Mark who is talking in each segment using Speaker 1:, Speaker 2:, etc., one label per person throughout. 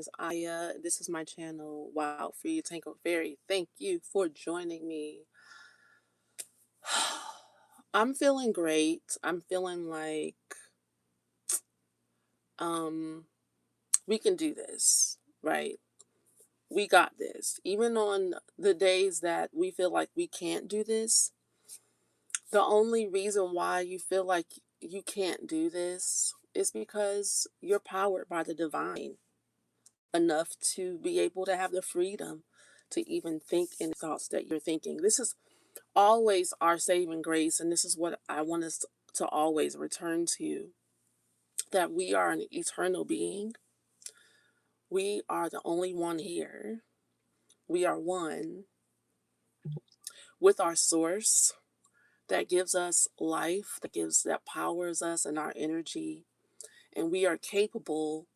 Speaker 1: is Aya. This is my channel, Wild Free Tango Fairy. Thank you for joining me. I'm feeling great. I'm feeling like um we can do this, right? We got this. Even on the days that we feel like we can't do this, the only reason why you feel like you can't do this is because you're powered by the divine enough to be able to have the freedom to even think any thoughts that you're thinking. This is always our saving grace, and this is what I want us to always return to, that we are an eternal being. We are the only one here. We are one with our source that gives us life, that powers us and our energy, and we are capable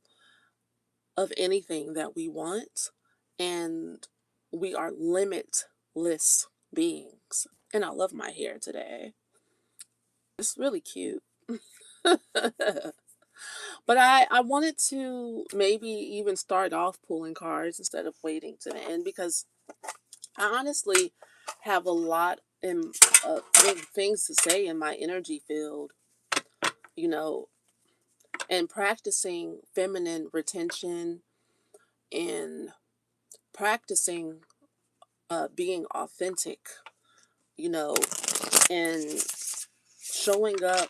Speaker 1: of anything that we want, and we are limitless beings. And I love my hair today. It's really cute. But I wanted to maybe even start off pulling cards instead of waiting to the end, because I honestly have a lot of things to say in my energy field, you know, and practicing feminine retention and practicing being authentic, you know, and showing up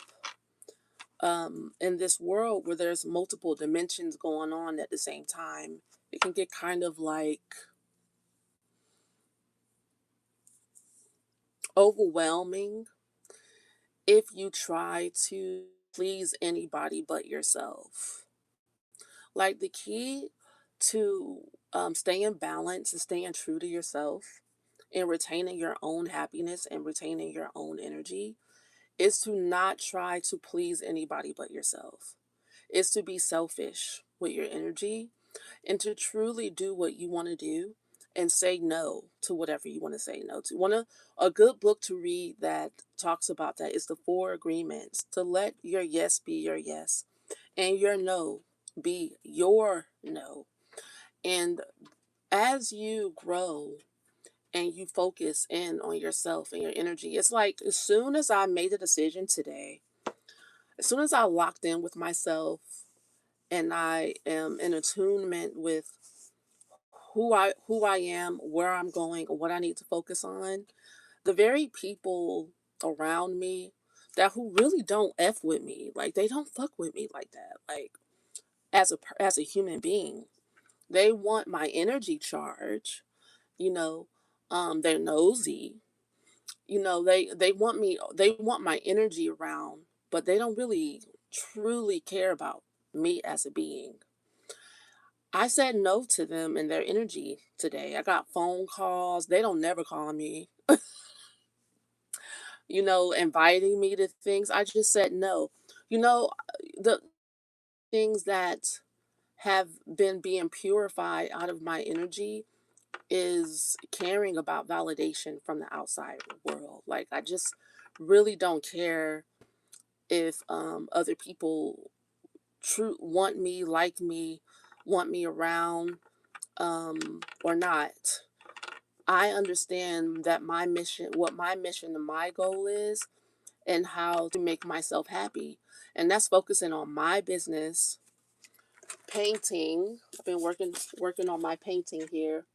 Speaker 1: in this world where there's multiple dimensions going on at the same time. It can get kind of like overwhelming if you try to please anybody but yourself. Like, the key to staying balanced and staying true to yourself and retaining your own happiness and retaining your own energy is to not try to please anybody but yourself. Is to be selfish with your energy and to truly do what you want to do and say no to whatever you want to say no to. A good book to read that talks about that is The Four Agreements, to let your yes be your yes and your no be your no. And as you grow and you focus in on yourself and your energy, it's like, as soon as I made a decision today, as soon as I locked in with myself and I am in attunement with who I am, where I'm going, or what I need to focus on, the very people around me that who really don't F with me, like, they don't fuck with me like that, like, as a human being. They want my energy charge, you know, they're nosy, they want my energy around, but they don't really truly care about me as a being. I said no to them and their energy today. I got phone calls. They don't never call me, inviting me to things. I just said no. The things that have been being purified out of my energy is caring about validation from the outside world. Like, I just really don't care if other people want me, like me, want me around, or not. I understand that what my mission and my goal is, and how to make myself happy. And that's focusing on my business, painting. I've been working on my painting here.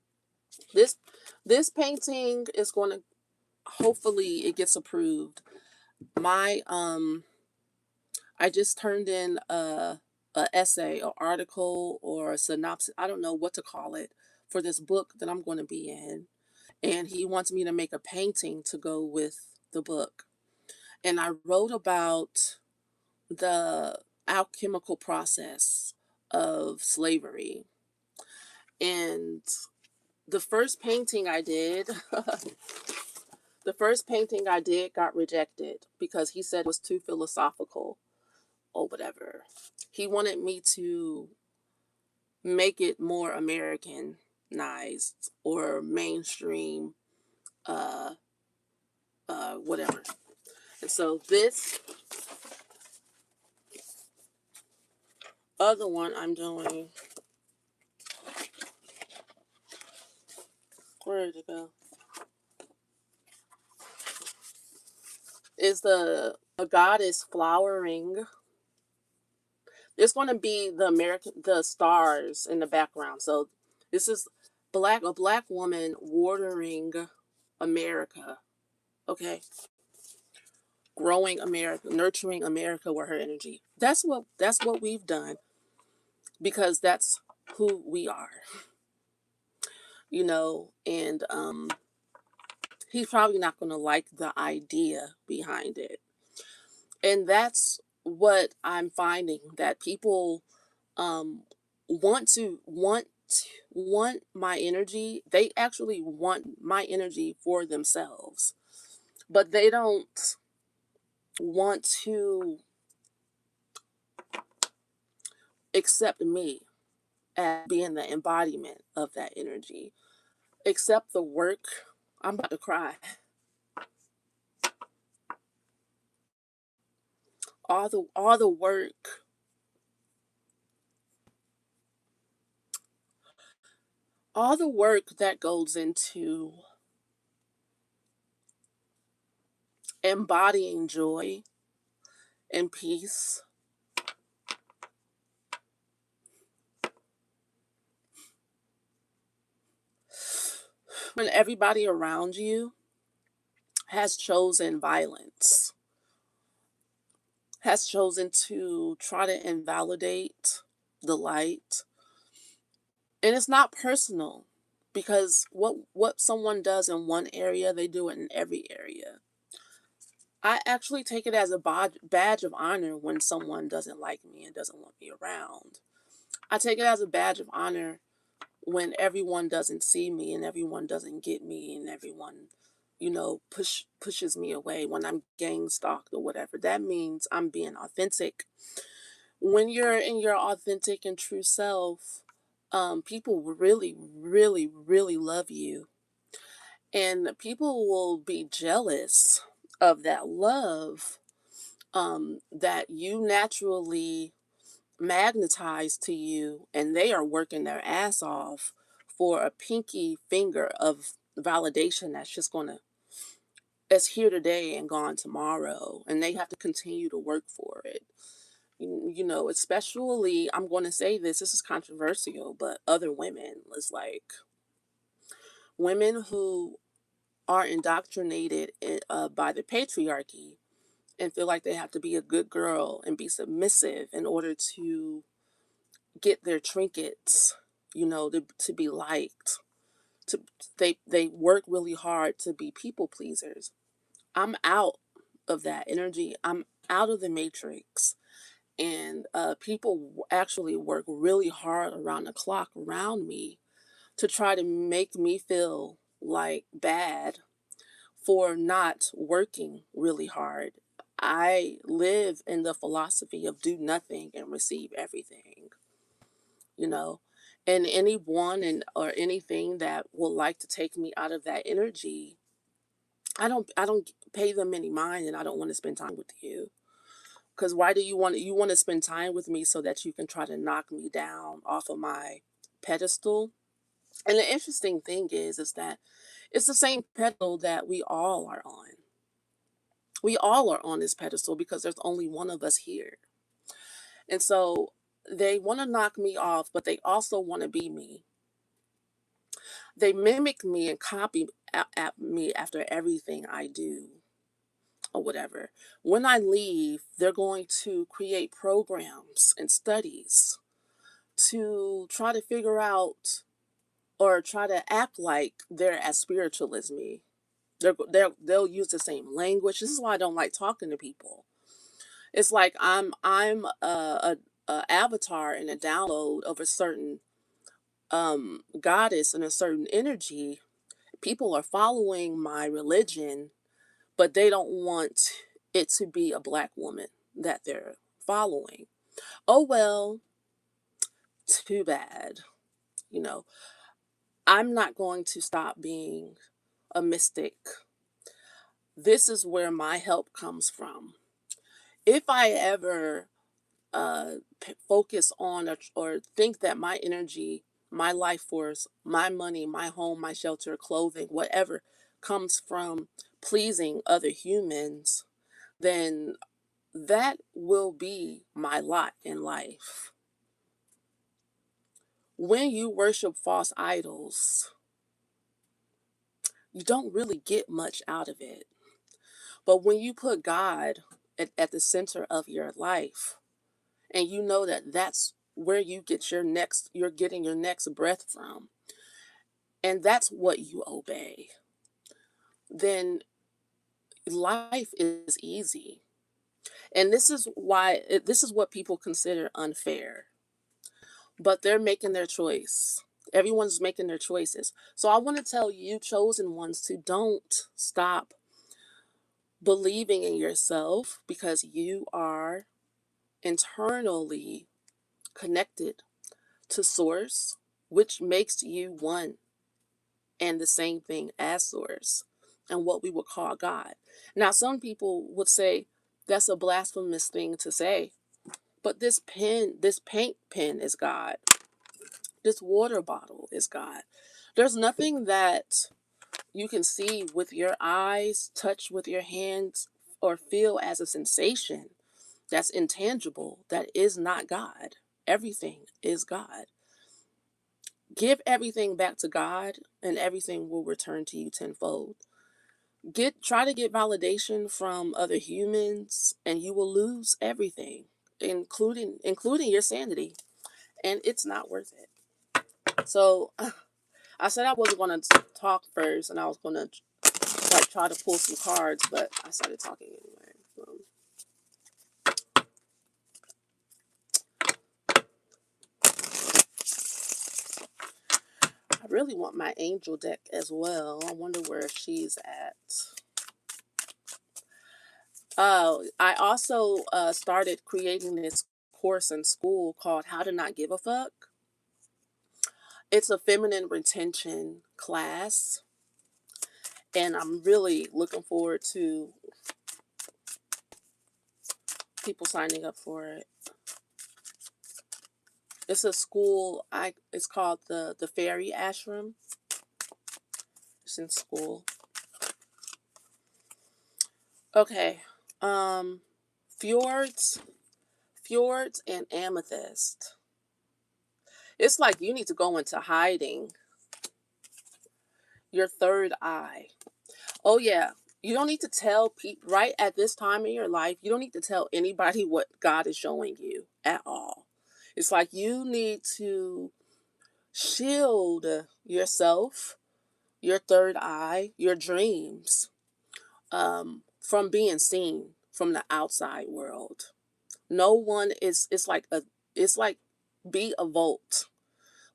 Speaker 1: This this painting is going to, hopefully it gets approved. My I just turned in a essay or article or a synopsis, I don't know what to call it, for this book that I'm going to be in. And he wants me to make a painting to go with the book. And I wrote about the alchemical process of slavery. And the first painting I did, the first painting I did got rejected because he said it was too philosophical or whatever. He wanted me to make it more Americanized or mainstream, uh, whatever. And so this other one I'm doing, Where did it go? Is the goddess flowering? It's going to be the stars in the background. So this is a black woman watering America. Okay, growing America, nurturing America with her energy. That's what we've done because that's who we are. And he's probably not going to like the idea behind it. And that's what I'm finding, that people um want my energy. They actually want my energy for themselves, but they don't want to accept me as being the embodiment of that energy, accept the work. I'm about to cry. All the work, all the work that goes into embodying joy and peace when everybody around you has chosen violence, has chosen to try to invalidate the light. And it's not personal, because what someone does in one area, they do it in every area. I actually take it as a badge of honor when someone doesn't like me and doesn't want me around. I take it as a badge of honor when everyone doesn't see me and everyone doesn't get me and everyone, pushes me away, when I'm gang stalked or whatever. That means I'm being authentic. When you're in your authentic and true self, people really, really, really love you. And people will be jealous of that love, that you naturally magnetize to you, and they are working their ass off for a pinky finger of validation that's just gonna that's here today and gone tomorrow, and they have to continue to work for it. Especially, I'm going to say this is controversial, but other women, it's like women who are indoctrinated by the patriarchy and feel like they have to be a good girl and be submissive in order to get their trinkets, to be liked. To they work really hard to be people pleasers. I'm out of that energy. I'm out of the matrix. And people actually work really hard around the clock around me to try to make me feel like bad for not working really hard. I live in the philosophy of do nothing and receive everything, you know. And anyone or anything that will like to take me out of that energy, I don't pay them any mind, and I don't want to spend time with you. Because why do you want to spend time with me so that you can try to knock me down off of my pedestal? And the interesting thing is that it's the same pedestal that we all are on. We all are on this pedestal because there's only one of us here. And so they want to knock me off, but they also want to be me. They mimic me and copy at me after everything I do or whatever. When I leave, they're going to create programs and studies to try to figure out or try to act like they're as spiritual as me. They'll use the same language. This is why I don't like talking to people. It's like I'm a avatar and a download of a certain goddess and a certain energy. People are following my religion, but they don't want it to be a black woman that they're following. Oh well, too bad. You know, I'm not going to stop being a mystic. This is where my help comes from. If I ever focus on or think that my energy, my life force, my money, my home, my shelter, clothing, whatever comes from pleasing other humans, then that will be my lot in life. When you worship false idols, you don't really get much out of it. But when you put God at the center of your life, and you know that that's where you're getting your next breath from, and that's what you obey, then life is easy. And this is what people consider unfair, but they're making their choice. Everyone's making their choices. So I want to tell you, chosen ones, to don't stop believing in yourself, because you are internally connected to Source, which makes you one and the same thing as Source, and what we would call God. Now, some people would say that's a blasphemous thing to say, but this paint pen is God. This water bottle is God. There's nothing that you can see with your eyes, touch with your hands, or feel as a sensation that's intangible that is not God. Everything is God. Give everything back to God, and everything will return to you tenfold. Try to get validation from other humans, and you will lose everything, including your sanity, and it's not worth it. So I said I wasn't going to talk first, and I was going to like try to pull some cards, but I started talking anyway. I really want my angel deck as well. I wonder where she's at. I also started creating this course in school called How to Not Give a Fuck. It's a feminine retention class, and I'm really looking forward to people signing up for it. It's a school. It's called the Fairy Ashram. It's in school. Okay. Um, fjords, fjords, and amethyst. It's like you need to go into hiding. Your third eye. Oh yeah. You don't need to tell people right at this time in your life. You don't need to tell anybody what God is showing you at all. It's like you need to shield yourself, your third eye, your dreams, from being seen from the outside world. No one is. It's like a. It's like be a vault.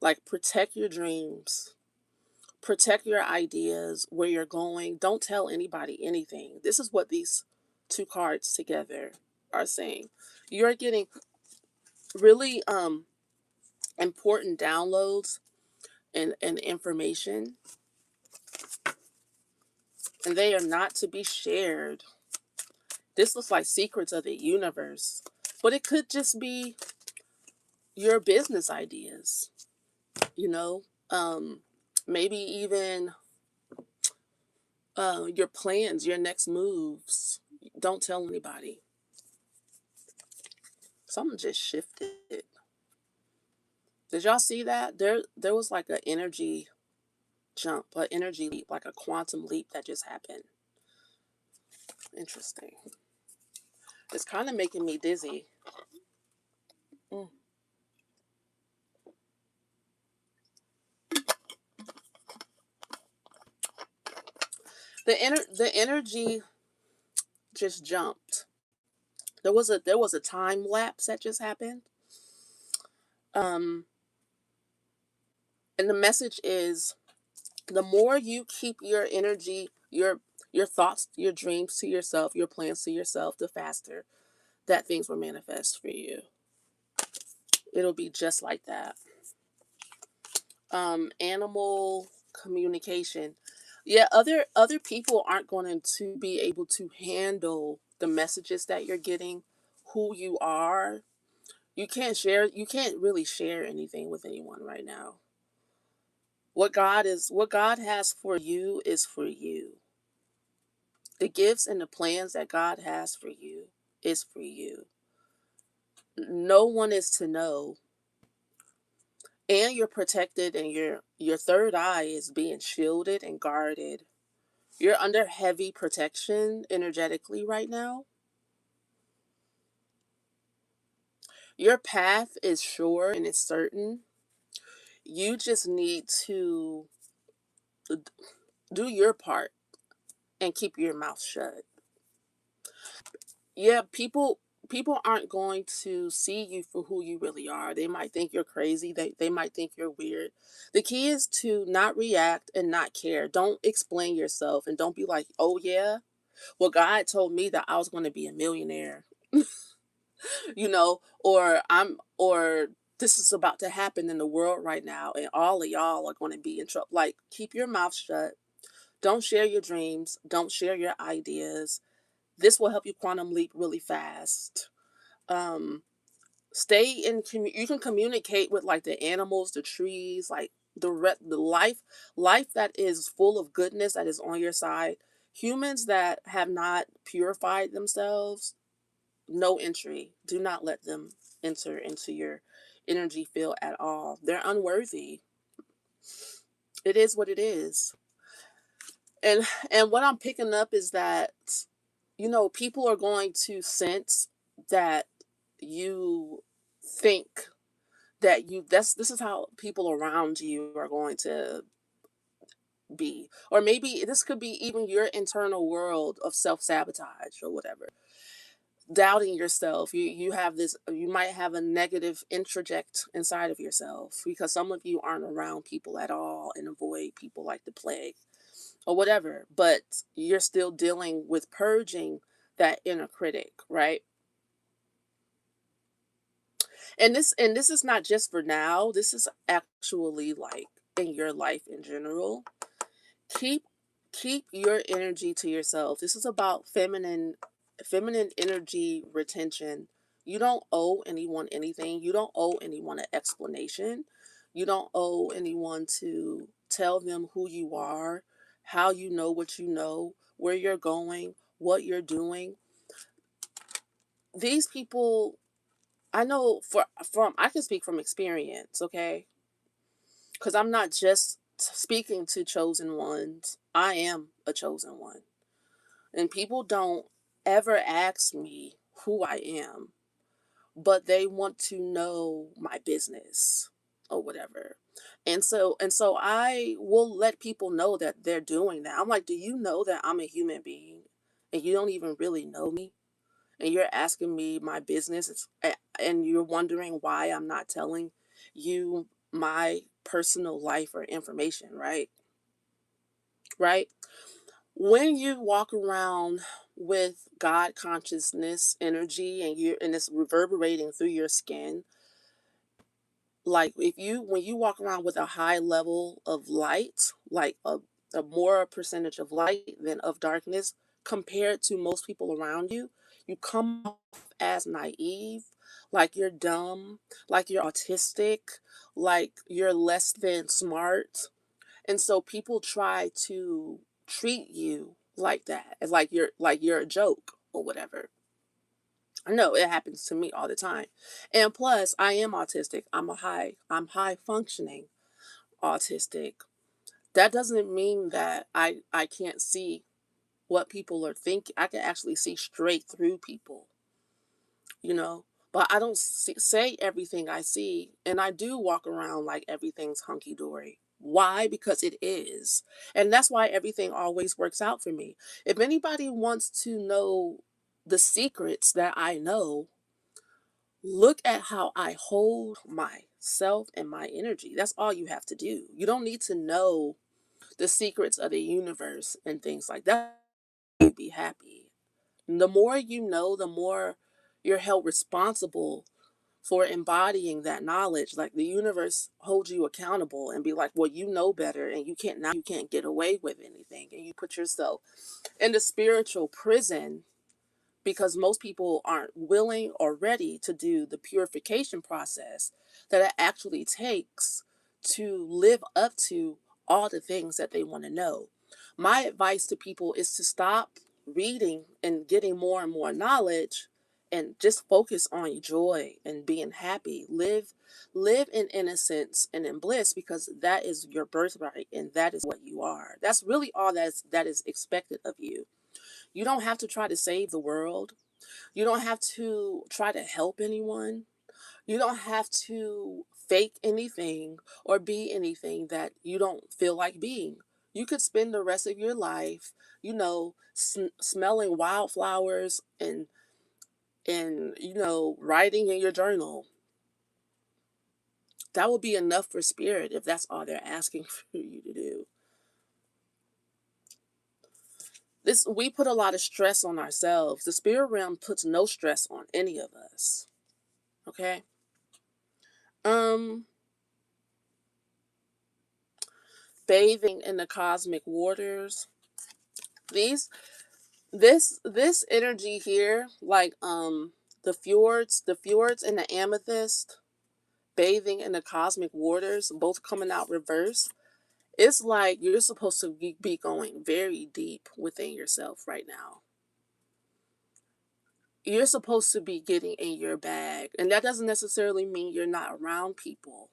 Speaker 1: Like protect your dreams, protect your ideas, where you're going. Don't tell anybody anything. This is what these two cards together are saying. You're getting really important downloads and information, and they are not to be shared. This looks like secrets of the universe, but it could just be your business ideas, you know, maybe even your plans, your next moves. Don't tell anybody. Something just shifted. Did y'all see that? There was like an energy jump, an energy leap, like a quantum leap that just happened. Interesting. It's kind of making me dizzy. Mm. The energy just jumped. There was a time lapse that just happened. Um, and the message is, the more you keep your energy, your thoughts, your dreams to yourself, your plans to yourself, the faster that things will manifest for you. It'll be just like that. Animal communication. Yeah, other people aren't going to be able to handle the messages that you're getting, who you are. You can't really share anything with anyone right now. what God has for you is for you. The gifts and the plans that God has for you is for you. No one is to know, and you're protected, and your third eye is being shielded and guarded. You're under heavy protection energetically right now. Your path is sure and it's certain. You just need to do your part and keep your mouth shut. Yeah, people aren't going to see you for who you really are. They might think you're crazy. They might think you're weird. The key is to not react and not care. Don't explain yourself and don't be like, "Oh yeah, well God told me that I was going to be a millionaire." Or this is about to happen in the world right now and all of y'all are going to be in trouble. Like, keep your mouth shut. Don't share your dreams. Don't share your ideas. This will help you quantum leap really fast. um Stay in you can communicate with like the animals, the trees, like the life that is full of goodness that is on your side. Humans that have not purified themselves, no entry. Do not let them enter into your energy field at all. They're unworthy. It is what it is. And what I'm picking up is that, people are going to sense that you think that this is how people around you are going to be. Or maybe this could be even your internal world of self-sabotage or whatever. Doubting yourself. You might have a negative introject inside of yourself because some of you aren't around people at all and avoid people like the plague or whatever, but you're still dealing with purging that inner critic, right? And this is not just for now. This is actually like in your life in general. Keep keep your energy to yourself. This is about feminine energy retention. You don't owe anyone anything. You don't owe anyone an explanation. You don't owe anyone to tell them who you are, how you know what you know, where you're going, what you're doing. These people, I know from I can speak from experience, okay? Because I'm not just speaking to chosen ones. I am a chosen one. And people don't ever ask me who I am, but they want to know my business or whatever. And so I will let people know that they're doing that. I'm like, "Do you know that I'm a human being and you don't even really know me? And you're asking me my business, and you're wondering why I'm not telling you my personal life or information, right?" Right? When you walk around with God consciousness energy and it's reverberating through your skin, like if you when you walk around with a high level of light, like a more percentage of light than of darkness compared to most people around you, you come off as naive, like you're dumb, like you're autistic, like you're less than smart. And so people try to treat you like that, as like you're a joke or whatever. I know it happens to me all the time. And plus, I am autistic. I'm high functioning autistic. That doesn't mean that I can't see what people are thinking. I can actually see straight through people, you know. But I don't say everything I see, and I do walk around like everything's hunky dory. Why? Because it is. And that's why everything always works out for me. If anybody wants to know the secrets that I know, look at how I hold myself and my energy. That's all you have to do. You don't need to know the secrets of the universe and things like that. You'd be happy. The more you know, the more you're held responsible for embodying that knowledge. Like the universe holds you accountable and be like, "Well, you know better, and you can't get away with anything." And you put yourself in the spiritual prison because most people aren't willing or ready to do the purification process that it actually takes to live up to all the things that they want to know. My advice to people is to stop reading and getting more and more knowledge and just focus on joy and being happy. Live in innocence and in bliss, because that is your birthright and that is what you are. That's really all that is expected of you. You don't have to try to save the world. You don't have to try to help anyone. You don't have to fake anything or be anything that you don't feel like being. You could spend the rest of your life, smelling wildflowers and writing in your journal. That will be enough for spirit if that's all they're asking for you to do. This We put a lot of stress on ourselves. The spirit realm puts no stress on any of us. Okay? Um Bathing in the cosmic waters. These this energy here, like the fjords and the amethyst, bathing in the cosmic waters, both coming out reverse. It's like you're supposed to be going very deep within yourself right now. You're supposed to be getting in your bag. And that doesn't necessarily mean you're not around people,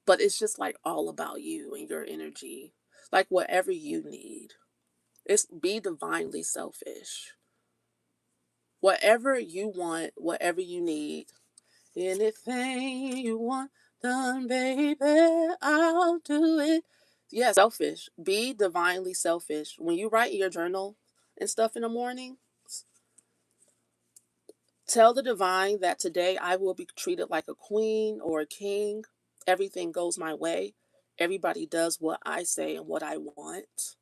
Speaker 1: but it's just like all about you and your energy. Like whatever you need. It's be divinely selfish. Whatever you want, whatever you need, anything you want done, baby, I'll do it. Yeah, selfish. Be divinely selfish. When you write in your journal and stuff in the morning, tell the divine that today I will be treated like a queen or a king. Everything goes my way. Everybody does what I say and what I want.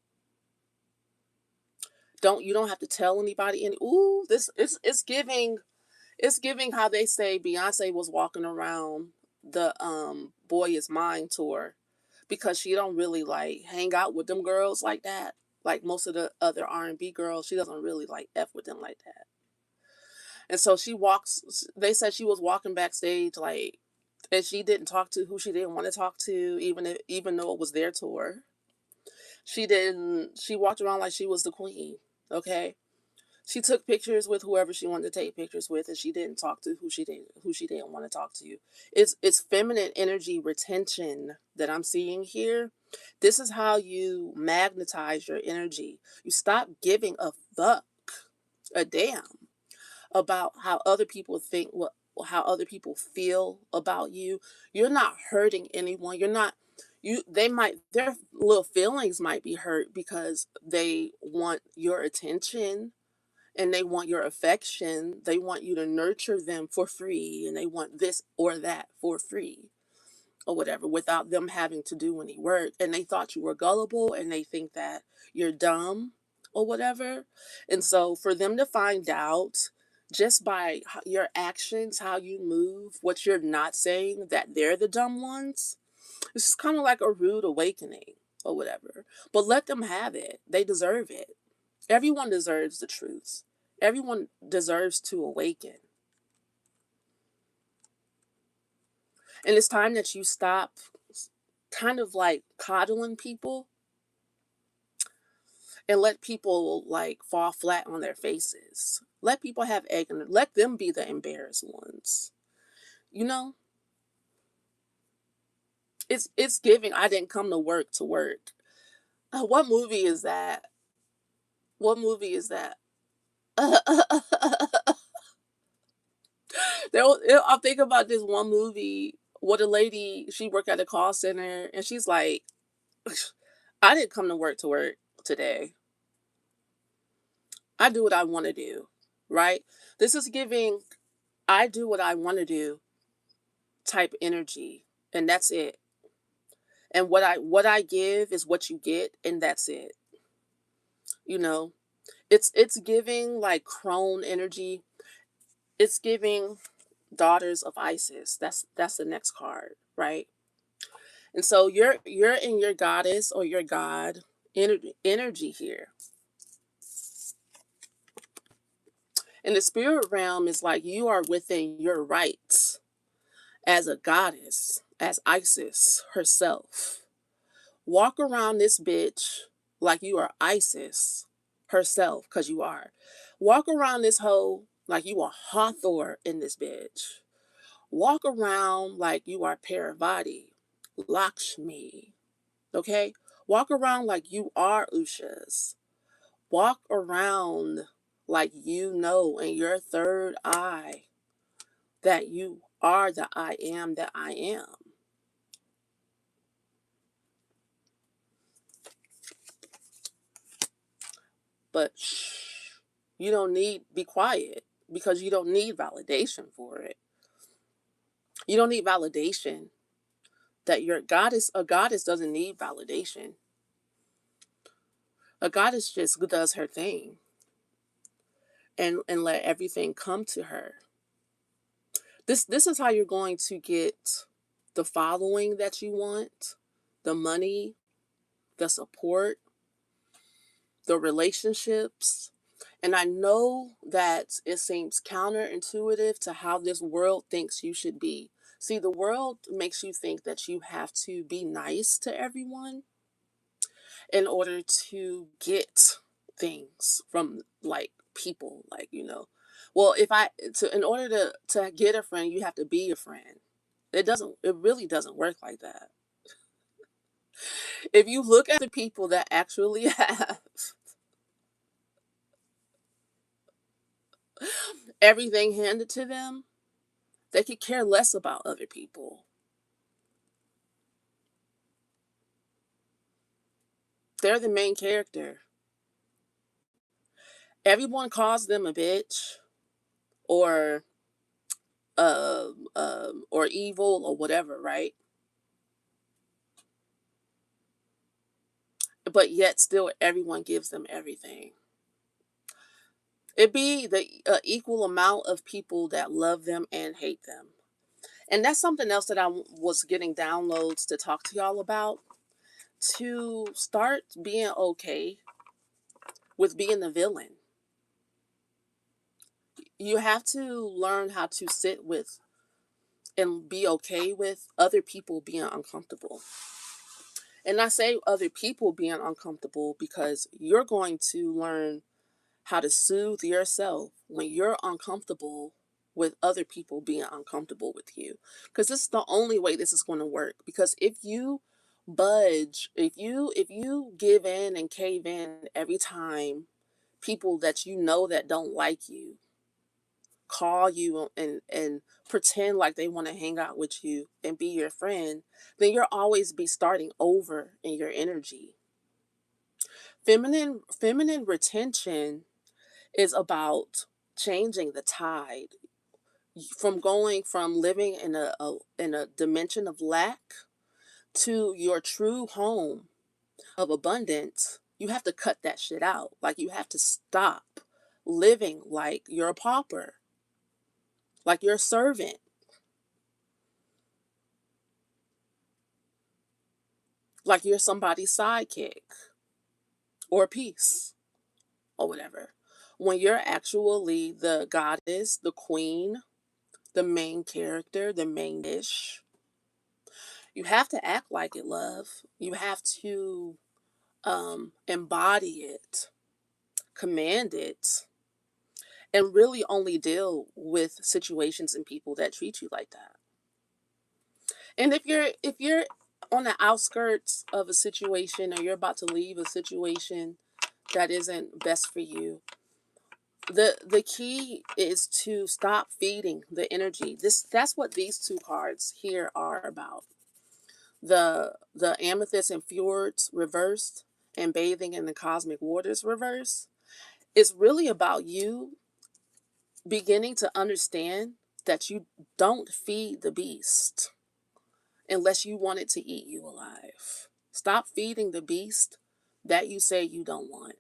Speaker 1: You don't have to tell anybody any. Ooh, this it's giving how they say Beyonce was walking around the Boy Is Mine tour, because she don't really like hang out with them girls like that. Like most of the other R&B girls, she doesn't really like F with them like that. And so they said she was walking backstage like, and she didn't talk to who she didn't want to talk to, even though it was their tour. She walked around like she was the queen, okay? She took pictures with whoever she wanted to take pictures with, and she didn't talk to who she didn't want to talk to. It's feminine energy retention that I'm seeing here. This is how you magnetize your energy. You stop giving a fuck, a damn, about how other people think, how other people feel about you. You're not hurting anyone. You're not you they might Their little feelings might be hurt because they want your attention and they want your affection. They want you to nurture them for free, and they want this or that for free or whatever without them having to do any work. And they thought you were gullible, and they think that you're dumb or whatever. And so for them to find out just by your actions, how you move, what you're not saying, that they're the dumb ones, it's just kind of like a rude awakening or whatever. But let them have it. They deserve it. Everyone deserves the truth. Everyone deserves to awaken. And it's time that you stop kind of like coddling people and let people like fall flat on their faces. Let people have egg and let them be the embarrassed ones. You know, it's giving I didn't come to work to work. What movie is that? What movie is that? I'm thinking about this one movie. What a lady, she worked at a call center, and she's like, I didn't come to work today. I do what I want to do, right? This is giving I do what I want to do type energy, and that's it. And what I give is what you get, and that's it. You know, it's giving like crone energy. It's giving daughters of Isis. That's the next card, right? And so you're in your goddess or your god energy here. And the spirit realm is like you are within your rights as a goddess, as Isis herself. Walk around this bitch like you are Isis herself, because you are. Walk around this hoe like you are Hathor in this bitch. Walk around like you are Parvati, Lakshmi. Okay? Walk around like you are Ushas. Walk around like you know in your third eye that you are the I am that I am. But shh, you don't need, be quiet, because you don't need validation for it. You don't need validation that your goddess, a goddess doesn't need validation. A goddess just does her thing and let everything come to her. This is how you're going to get the following that you want, the money, the support, the relationships. And I know that it seems counterintuitive to how this world thinks you should be. See, the world makes you think that you have to be nice to everyone in order to get things from like people, like, well, if I to in order to get a friend, you have to be a friend. It really doesn't work like that. If you look at the people that actually have everything handed to them, they could care less about other people. They're the main character. Everyone calls them a bitch or or evil or whatever, right? But yet still everyone gives them everything. It be the equal amount of people that love them and hate them. And that's something else that was getting downloads to talk to y'all about. To start being okay with being the villain. You have to learn how to sit with and be okay with other people being uncomfortable. And I say other people being uncomfortable because you're going to learn how to soothe yourself when you're uncomfortable with other people being uncomfortable with you. Because this is the only way this is going to work. Because if you budge, if you give in and cave in every time people that you know that don't like you call you and pretend like they want to hang out with you and be your friend, then you'll always be starting over in your energy. Feminine retention is about changing the tide from going from living in a dimension of lack to your true home of abundance. You have to cut that shit out. Like, you have to stop living like you're a pauper, like you're a servant, like you're somebody's sidekick or piece or whatever. When you're actually the goddess, the queen, the main character, the main dish, you have to act like it, love. You have to embody it, command it, and really only deal with situations and people that treat you like that. And if you're on the outskirts of a situation or you're about to leave a situation that isn't best for you, the key is to stop feeding the energy. That's what these two cards here are about. The amethyst and fjords reversed and bathing in the cosmic waters reversed. It's really about you beginning to understand that you don't feed the beast unless you want it to eat you alive. Stop feeding the beast that you say you don't want.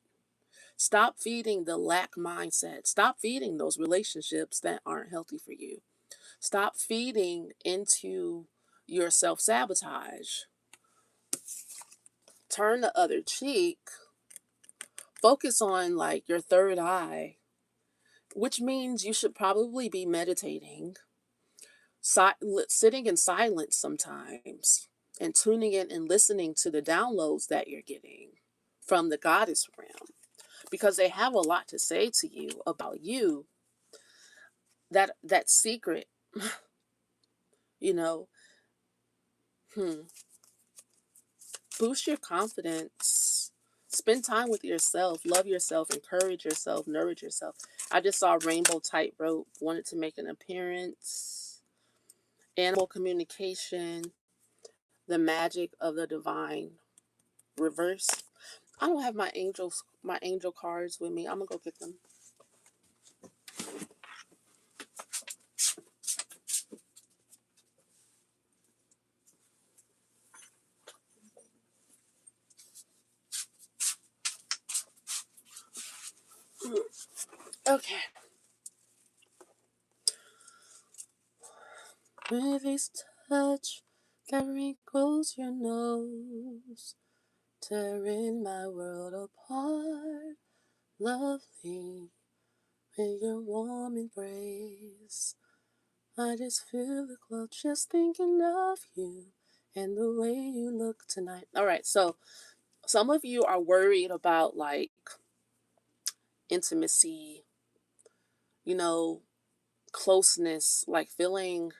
Speaker 1: Stop feeding the lack mindset. Stop feeding those relationships that aren't healthy for you. Stop feeding into your self sabotage. Turn the other cheek. Focus on like your third eye, which means you should probably be meditating, sitting in silence sometimes, and tuning in and listening to the downloads that you're getting from the goddess realm, because they have a lot to say to you about you. That secret, you know. Hmm. Boost your confidence. Spend time with yourself. Love yourself. Encourage yourself. Nourish yourself. I just saw Rainbow Tightrope wanted to make an appearance. Animal communication. The magic of the divine. Reverse. I don't have my angel cards with me. I'm gonna go get them. Okay. With his touch that wrinkles your nose, tearing my world apart, lovely, with your warm embrace. I just feel the glow just thinking of you and the way you look tonight. All right, so some of you are worried about like intimacy, you know, closeness, like feeling,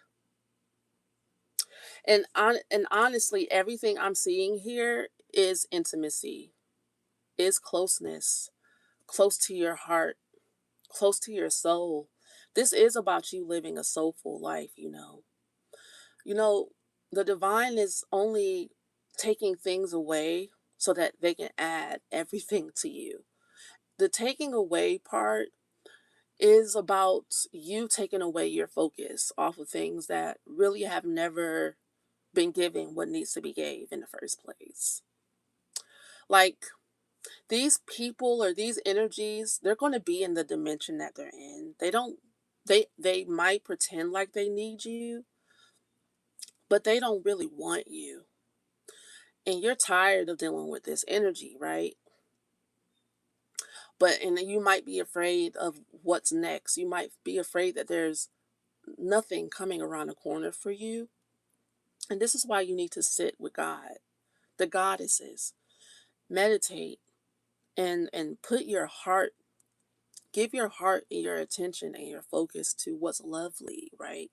Speaker 1: and honestly, everything I'm seeing here is intimacy, is closeness, close to your heart, close to your soul. This is about you living a soulful life, you know. You know, the divine is only taking things away so that they can add everything to you. The taking away part is about you taking away your focus off of things that really have never been given what needs to be gave in the first place. Like these people or these energies, they're going to be in the dimension that they're in. They might pretend like they need you, but they don't really want you. And you're tired of dealing with this energy, right? But and then you might be afraid of what's next. You might be afraid that there's nothing coming around the corner for you. And this is why you need to sit with God, the goddesses. Meditate and put your heart, give your heart and your attention and your focus to what's lovely, right?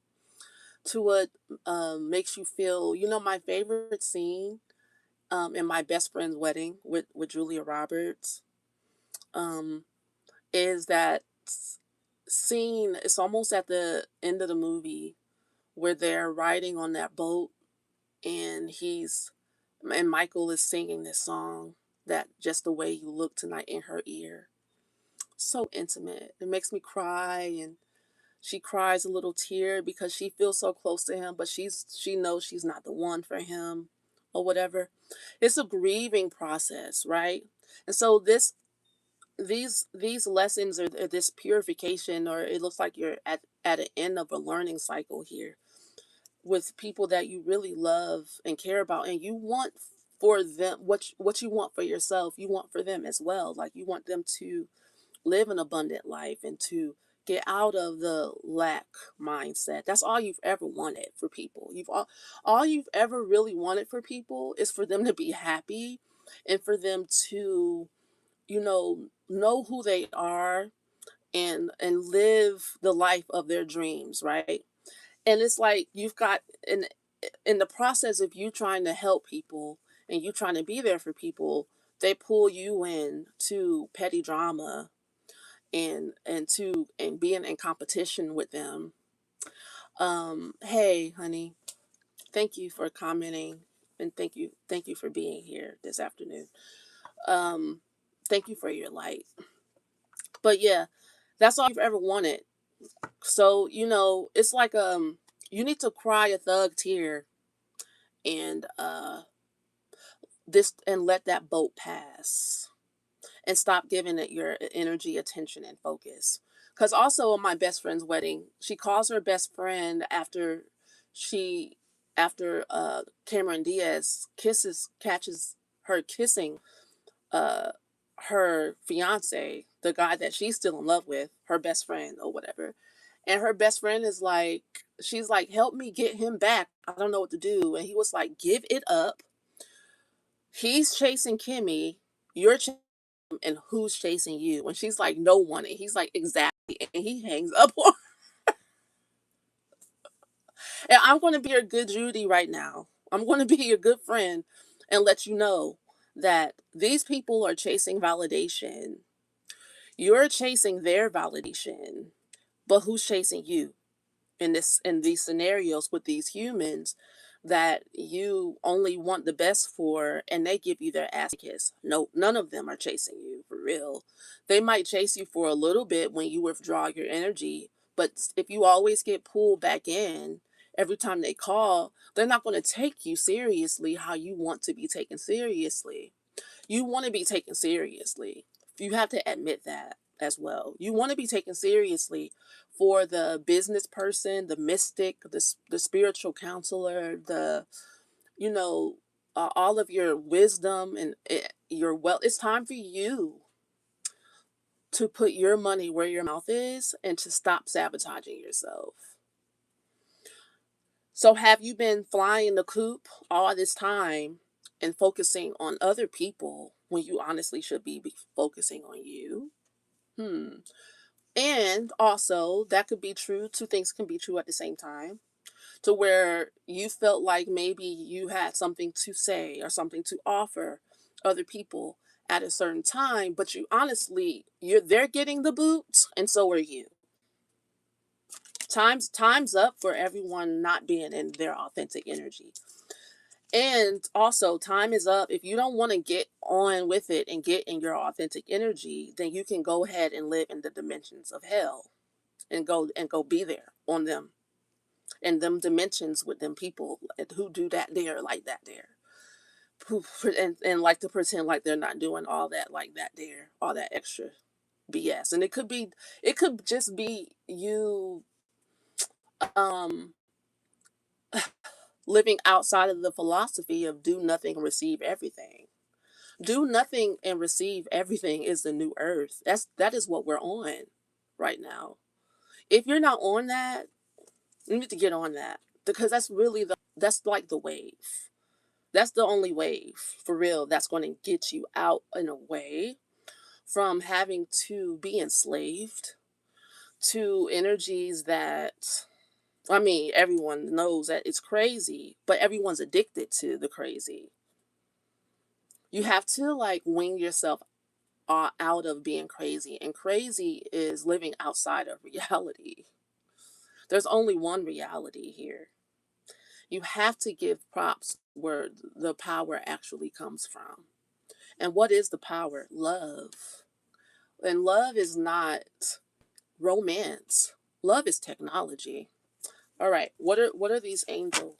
Speaker 1: To what makes you feel, you know, my favorite scene in my best friend's wedding with Julia Roberts, um, is that scene. It's almost at the end of the movie where they're riding on that boat and Michael is singing this song, that just the way you look tonight, in her ear. So intimate. It makes me cry, and she cries a little tear because she feels so close to him, but she knows she's not the one for him or whatever. It's a grieving process, right? And so these lessons or this purification, or it looks like you're at an end of a learning cycle here with people that you really love and care about, and you want for them what you want for yourself, you want for them as well. Like you want them to live an abundant life and to get out of the lack mindset. That's all you've ever wanted for people. All you've ever really wanted for people is for them to be happy, and for them to, you know who they are, and live the life of their dreams, right? And it's like you've got in the process of you trying to help people and you trying to be there for people, they pull you in to petty drama and being in competition with them. Hey honey, thank you for commenting, and thank you for being here this afternoon. um Thank you for your light. But yeah, that's all you've ever wanted. So, it's like you need to cry a thug tear, and this and let that boat pass, and stop giving it your energy, attention, and focus. Because also on my best friend's wedding, she calls her best friend she after Cameron Diaz catches her kissing uh her fiance, the guy that she's still in love with, her best friend or whatever. And her best friend is like, she's like, help me get him back. I don't know what to do. And he was like, give it up. He's chasing Kimmy. You're chasing him, and who's chasing you? And she's like, no one. And he's like, exactly. And he hangs up on her. And I'm going to be your good Judy right now. I'm going to be your good friend and let you know that these people are chasing validation. You're chasing their validation. But who's chasing you? In these scenarios with these humans that you only want the best for, and they give you their ass kiss. No, none of them are chasing you for real. They might chase you for a little bit when you withdraw your energy, but if you always get pulled back in every time they call, they're not going to take you seriously how you want to be taken seriously. You want to be taken seriously. You have to admit that as well. You want to be taken seriously for the business person, the mystic, the spiritual counselor, the, you know, all of your wisdom and your wealth. It's time for you to put your money where your mouth is and to stop sabotaging yourself. So, have you been flying the coop all this time and focusing on other people when you honestly should be focusing on you? Hmm. And also, that could be true. Two things can be true at the same time. To where you felt like maybe you had something to say or something to offer other people at a certain time, but you honestly, they're getting the boot, and so are you. Time's up for everyone not being in their authentic energy. And also, time is up. If you don't want to get on with it and get in your authentic energy, then you can go ahead and live in the dimensions of hell and go be there on them and them dimensions with them people who do that there like that there. And like to pretend like they're not doing all that like that there, all that extra BS. And it could just be you um living outside of the philosophy of do nothing and receive everything. Do nothing and receive everything is the new earth. That is what we're on right now. If you're not on that, you need to get on that because that's like the wave. That's the only wave for real that's going to get you out in a way from having to be enslaved to energies that, I mean, everyone knows that it's crazy, but everyone's addicted to the crazy. You have to like wing yourself out of being crazy, and crazy is living outside of reality. There's only one reality here. You have to give props where the power actually comes from. And what is the power? Love. And love is not romance. Love is technology. All right. What are these angels?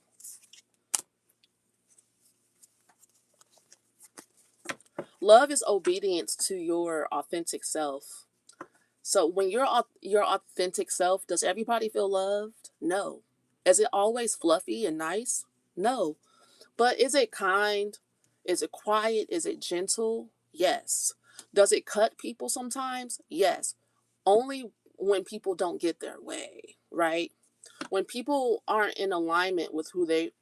Speaker 1: Love is obedience to your authentic self. So when your authentic self, does everybody feel loved? No. Is it always fluffy and nice? No. But is it kind? Is it quiet? Is it gentle? Yes. Does it cut people sometimes? Yes. Only when people don't get their way, right? When people aren't in alignment with who they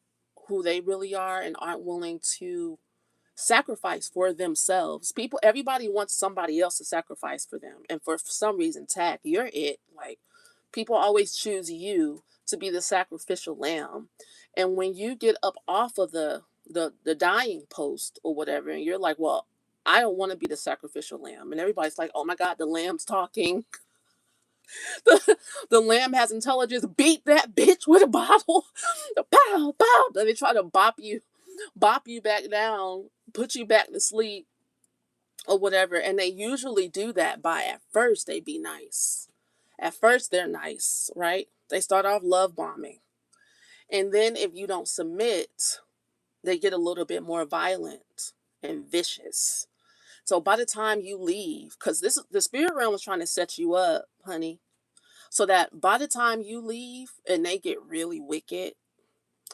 Speaker 1: really are and aren't willing to sacrifice for themselves. Everybody wants somebody else to sacrifice for them. And for some reason, you're it. Like people always choose you to be the sacrificial lamb. And when you get up off of the dying post or whatever, and you're like, well, I don't want to be the sacrificial lamb. And everybody's like, oh my God, the lamb's talking. The lamb has intelligence. Beat that bitch with a bottle. Pow, pow. Then they try to bop you back down, put you back to sleep or whatever. And they usually do that by at first they be nice. At first they're nice, right? They start off love bombing. And then if you don't submit, they get a little bit more violent and vicious. So by the time you leave, because the spirit realm is trying to set you up, honey, so that by the time you leave and they get really wicked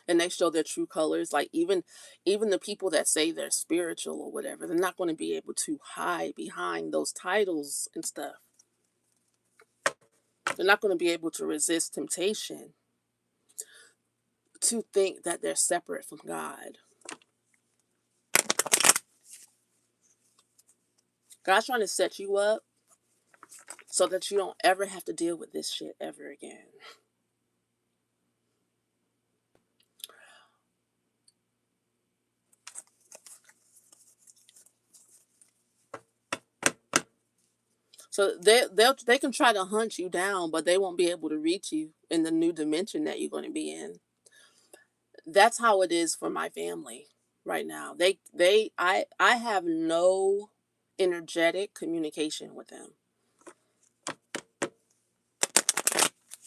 Speaker 1: and they show their true colors, like even the people that say they're spiritual or whatever, they're not going to be able to hide behind those titles and stuff. They're not going to be able to resist temptation. to think that they're separate from God. God's trying to set you up so that you don't ever have to deal with this shit ever again. So they can try to hunt you down, but they won't be able to reach you in the new dimension that you're going to be in. That's how it is for my family right now. I have no energetic communication with them.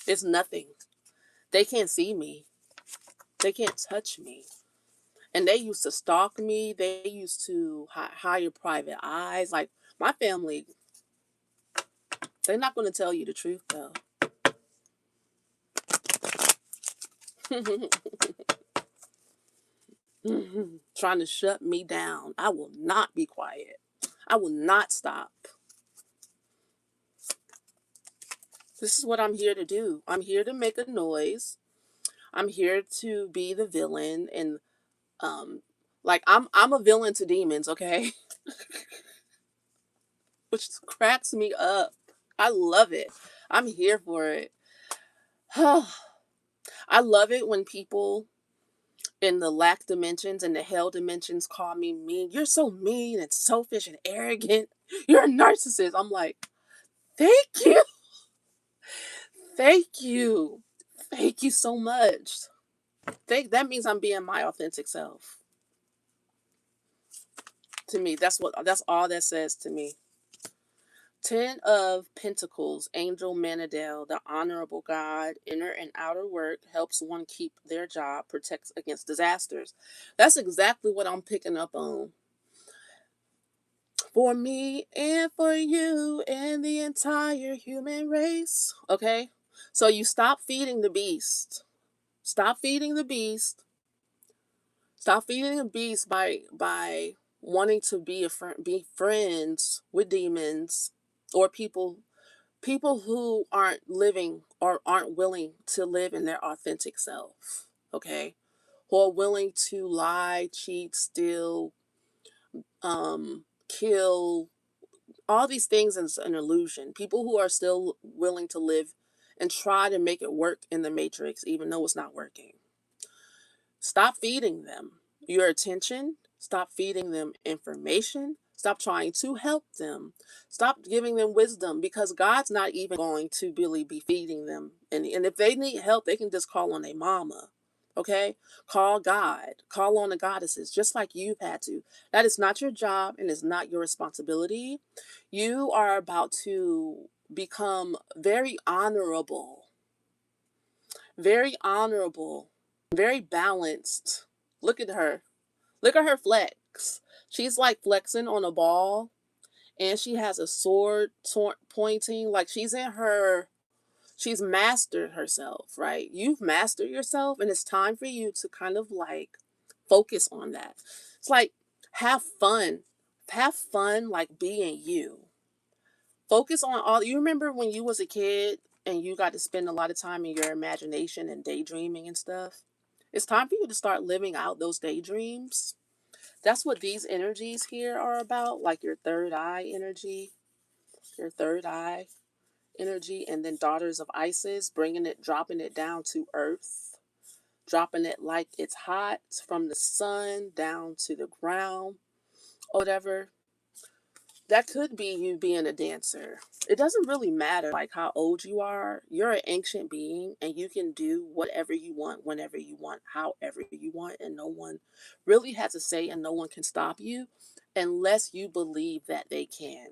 Speaker 1: It's nothing. They can't see me. They can't touch me. And they used to stalk me. They used to hire private eyes. Like my family, they're not going to tell you the truth though. Trying to shut me down. I will not be quiet. I will not stop. This is what I'm here to do. I'm here to make a noise. I'm here to be the villain, and um like I'm a villain to demons, okay? Which cracks me up. I love it. I'm here for it. I love it when people in the lack dimensions and the hell dimensions call me mean. You're so mean and selfish and arrogant. You're a narcissist. I'm like, thank you. Thank you. Thank you so much. That means I'm being my authentic self. To me, that's all that says to me. 10 of Pentacles, Angel Manadel, the honorable God, inner and outer work, helps one keep their job, protects against disasters. That's exactly what I'm picking up on. For me and for you and the entire human race. Okay? So you stop feeding the beast. Stop feeding the beast. Stop feeding the beast by wanting to be friends with demons or people who aren't living or aren't willing to live in their authentic self. Okay? Who are willing to lie, cheat, steal, kill, all these things is an illusion. People who are still willing to live and try to make it work in the matrix, even though it's not working. Stop feeding them your attention. Stop feeding them information. Stop trying to help them. Stop giving them wisdom because God's not even going to really be feeding them. And if they need help, they can just call on their mama. Okay? Call God. Call on the goddesses, just like you've had to. That is not your job and is not your responsibility. You are about to become very honorable, very balanced. Look at her. Look at her flex. She's like flexing on a ball and she has a sword pointing like she's mastered herself, right? You've mastered yourself and it's time for you to kind of like focus on that. It's like have fun. Have fun like being you. Focus on all you remember when you was a kid and you got to spend a lot of time in your imagination and daydreaming and stuff. It's time for you to start living out those daydreams. That's what these energies here are about, like your third eye energy, your third eye energy, and then Daughters of Isis, dropping it down to earth, dropping it like it's hot from the sun down to the ground, or whatever. That could be you being a dancer. It doesn't really matter like how old you are. You're an ancient being and you can do whatever you want, whenever you want, however you want, and no one really has a say and no one can stop you unless you believe that they can.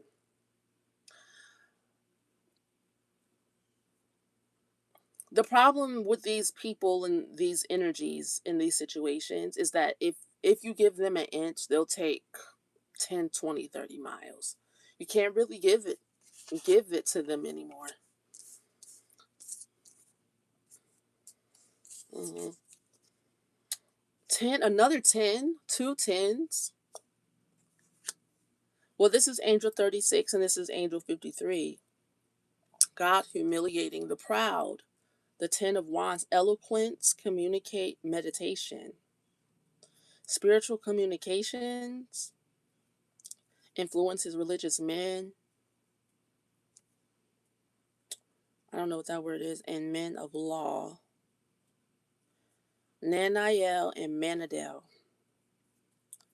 Speaker 1: The problem with these people and these energies in these situations is that if you give them an inch, they'll take 10, 20, 30 miles. You can't really give it to them anymore. Mm-hmm. 10, another 10, two tens. Well, this is Angel 36 and this is Angel 53. God humiliating the proud. The Ten of Wands, eloquence, communicate, meditation. Spiritual communications, influences religious men. I don't know what that word is. And men of law. Nanael and Manadel.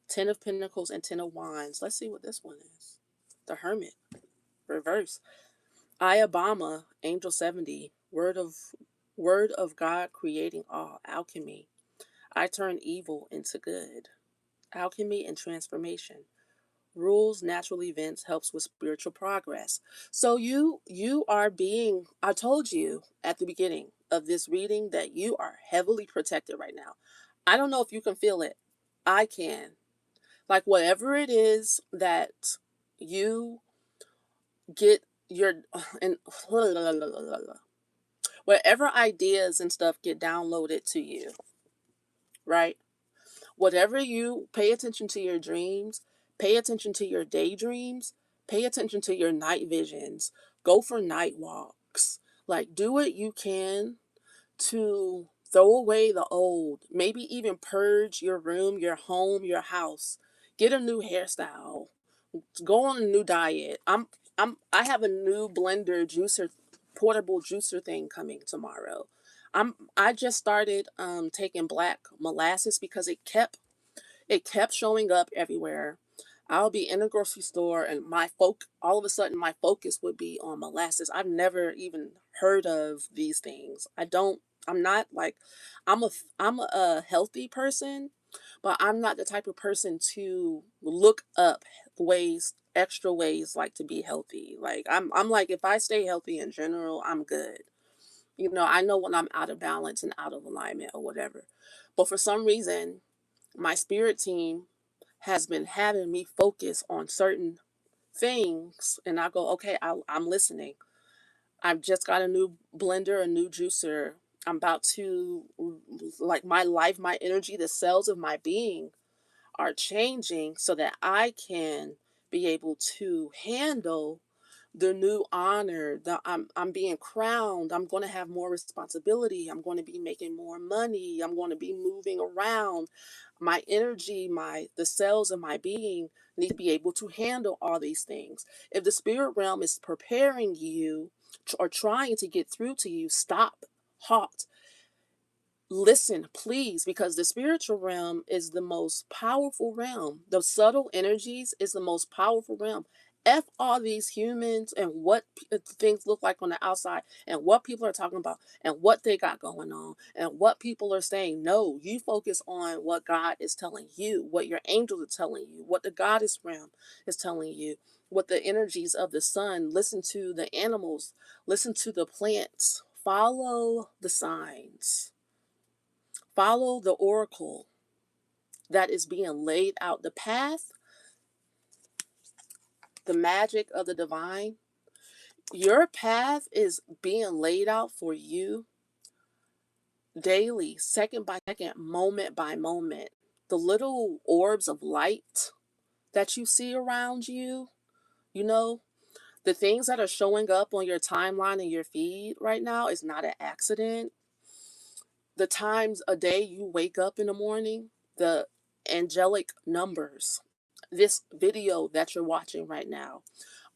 Speaker 1: Ten of Pentacles and Ten of Wands. Let's see what this one is. The Hermit. Reverse. Ayabama, Angel 70. Word of God creating all. Alchemy. I turn evil into good. Alchemy and transformation. Rules, natural events helps with spiritual progress. So you are being, I told you at the beginning of this reading that you are heavily protected right now. I don't know if you can feel it. I can. Like whatever it is that you get your and whatever ideas and stuff get downloaded to you, right? Whatever you pay attention to your dreams, pay attention to your daydreams, pay attention to your night visions, go for night walks. Like, do what you can to throw away the old, maybe even purge your room, your home, your house, get a new hairstyle, go on a new diet. I have a new blender juicer, portable juicer thing coming tomorrow. I just started taking black molasses because it kept showing up everywhere. I'll be in a grocery store and all of a sudden my focus would be on molasses. I've never even heard of these things. I'm not like I'm a healthy person, but I'm not the type of person to look up extra ways like to be healthy. Like I'm like if I stay healthy in general, I'm good. I know when I'm out of balance and out of alignment or whatever. But for some reason, my spirit team has been having me focus on certain things, and I go, okay, I'm listening. I've just got a new blender, a new juicer. I'm about to, like, my life, my energy, the cells of my being are changing so that I can be able to handle the new honor. I'm being crowned. I'm going to have more responsibility. I'm going to be making more money. I'm going to be moving around. My energy, the cells of my being need to be able to handle all these things. If the spirit realm is preparing you or trying to get through to you, stop, halt, listen, please, because the spiritual realm is the most powerful realm. The subtle energies is the most powerful realm. F all these humans and what things look like on the outside and what people are talking about and what they got going on and what people are saying. No, you focus on what God is telling you, what your angels are telling you, what the goddess realm is telling you, what the energies of the sun. Listen to the animals, listen to the plants, follow the signs. Follow the oracle that is being laid out, the path, the magic of the divine. Your path is being laid out for you daily, second by second, moment by moment. The little orbs of light that you see around you, you know, the things that are showing up on your timeline and your feed right now is not an accident. The times a day you wake up in the morning, the angelic numbers, this video that you're watching right now,